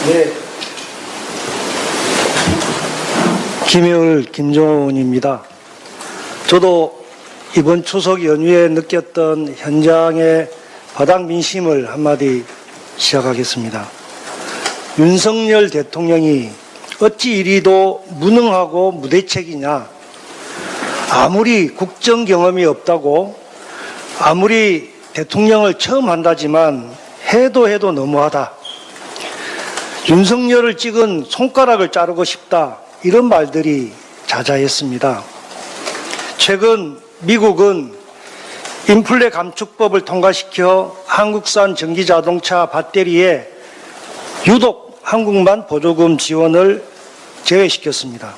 네. 김효을 김종훈입니다. 저도 이번 추석 연휴에 느꼈던 현장의 바닥 민심을 한마디 시작하겠습니다. 윤석열 대통령이 어찌 이리도 무능하고 무대책이냐. 아무리 국정 경험이 없다고, 아무리 대통령을 처음 한다지만 해도 너무하다. 윤석열을 찍은 손가락을 자르고 싶다. 이런 말들이 자자했습니다. 최근 미국은 인플레 감축법을 통과시켜 한국산 전기자동차 배터리에 유독 한국만 보조금 지원을 제외시켰습니다.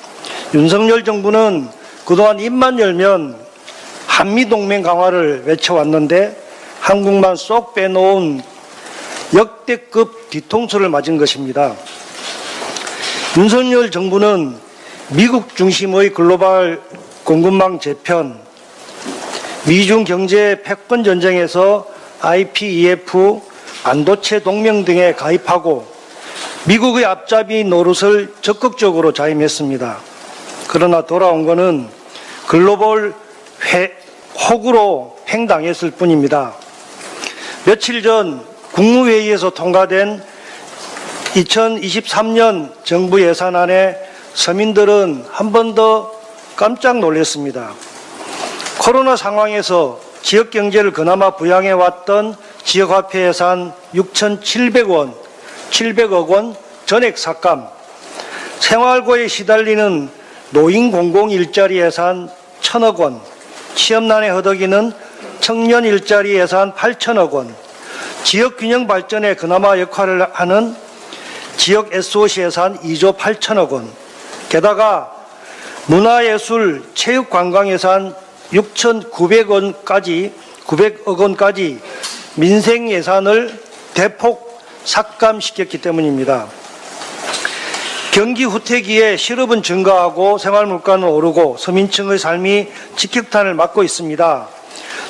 윤석열 정부는 그동안 입만 열면 한미동맹 강화를 외쳐왔는데 한국만 쏙 빼놓은 역대급 뒤통수를 맞은 것입니다. 윤석열 정부는 미국 중심의 글로벌 공급망 재편, 미중 경제 패권 전쟁에서 IPEF, 반도체 동맹 등에 가입하고 미국의 앞잡이 노릇을 적극적으로 자임했습니다. 그러나 돌아온 것은 글로벌 혹으로 횡당했을 뿐입니다. 며칠 전 국무회의에서 통과된 2023년 정부 예산안에 서민들은 한 번 더 깜짝 놀랐습니다. 코로나 상황에서 지역 경제를 그나마 부양해왔던 지역화폐 예산 700억 원 전액 삭감, 생활고에 시달리는 노인 공공 일자리 예산 1,000억 원, 취업난에 허덕이는 청년 일자리 예산 8천억 원, 지역 균형 발전에 그나마 역할을 하는 지역 SOC 예산 2조 8천억 원, 게다가 문화예술 체육관광 예산 900억 원까지 민생 예산을 대폭 삭감시켰기 때문입니다. 경기 후퇴기에 실업은 증가하고 생활물가는 오르고 서민층의 삶이 직격탄을 맞고 있습니다.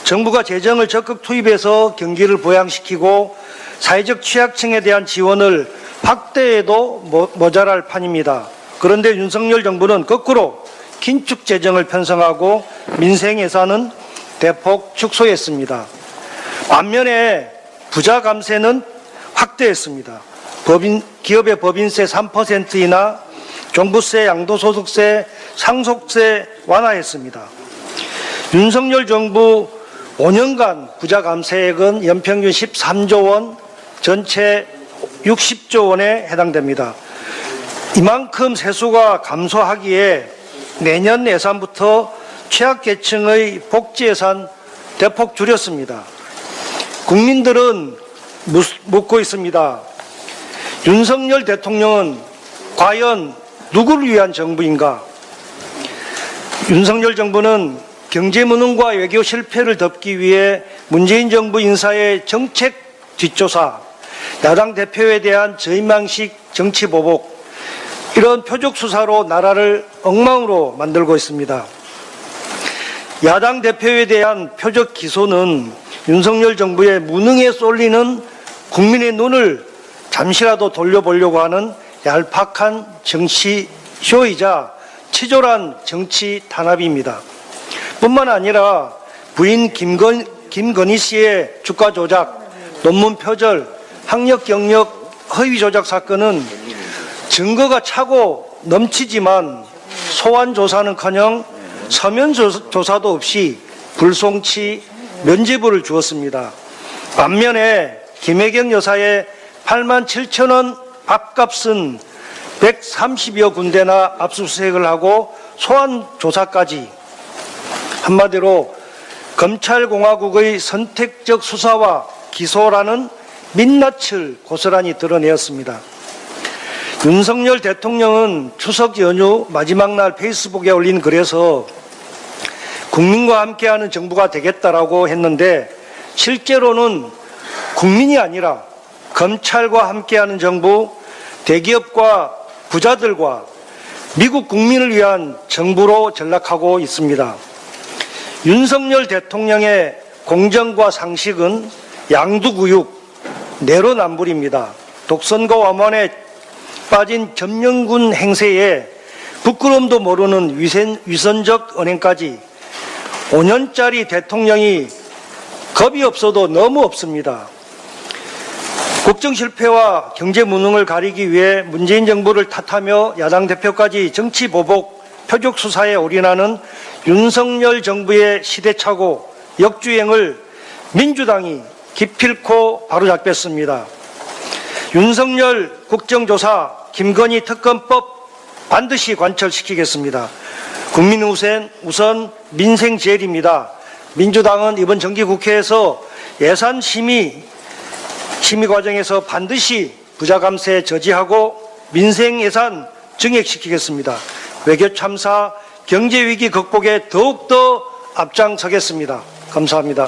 정부가 재정을 적극 투입해서 경기를 부양시키고 사회적 취약층에 대한 지원을 확대해도 모자랄 판입니다. 그런데 윤석열 정부는 거꾸로 긴축 재정을 편성하고 민생 예산은 대폭 축소했습니다. 반면에 부자 감세는 확대했습니다. 기업의 법인세 3%이나 종부세, 양도소득세, 상속세 완화했습니다. 윤석열 정부 5년간 부자 감세액은 연평균 13조 원, 전체 60조 원에 해당됩니다. 이만큼 세수가 감소하기에 내년 예산부터 취약계층의 복지 예산 대폭 줄였습니다. 국민들은 묻고 있습니다. 윤석열 대통령은 과연 누구를 위한 정부인가? 윤석열 정부는 경제 무능과 외교 실패를 덮기 위해 문재인 정부 인사의 정책 뒷조사, 야당 대표에 대한 저인망식 정치 보복, 이런 표적 수사로 나라를 엉망으로 만들고 있습니다. 야당 대표에 대한 표적 기소는 윤석열 정부의 무능에 쏠리는 국민의 눈을 잠시라도 돌려보려고 하는 얄팍한 정치쇼이자 치졸한 정치 탄압입니다. 뿐만 아니라 부인 김건희 씨의 주가 조작, 논문 표절, 학력 경력 허위 조작 사건은 증거가 차고 넘치지만 소환 조사는커녕 서면 조사도 없이 불송치 면죄부를 주었습니다. 반면에 김혜경 여사의 87,000원 밥값은 130여 군데나 압수수색을 하고 소환 조사까지, 한마디로 검찰공화국의 선택적 수사와 기소라는 민낯을 고스란히 드러내었습니다. 윤석열 대통령은 추석 연휴 마지막 날 페이스북에 올린 글에서 국민과 함께하는 정부가 되겠다라고 했는데 실제로는 국민이 아니라 검찰과 함께하는 정부, 대기업과 부자들과 미국 국민을 위한 정부로 전락하고 있습니다. 윤석열 대통령의 공정과 상식은 양두구육, 내로남불입니다. 독선거 완만의 빠진 점령군 행세에 부끄러움도 모르는 위선적 언행까지 5년짜리 대통령이 겁이 없어도 너무 없습니다. 국정 실패와 경제 무능을 가리기 위해 문재인 정부를 탓하며 야당 대표까지 정치 보복, 표적 수사에 올인하는 윤석열 정부의 시대착오, 역주행을 민주당이 기필코 바로잡겠습니다. 윤석열 국정조사, 김건희 특검법 반드시 관철시키겠습니다. 국민 우선 민생 제일입니다. 민주당은 이번 정기국회에서 예산 심의 과정에서 반드시 부자 감세 저지하고 민생 예산 증액시키겠습니다. 외교 참사, 경제 위기 극복에 더욱더 앞장서겠습니다. 감사합니다.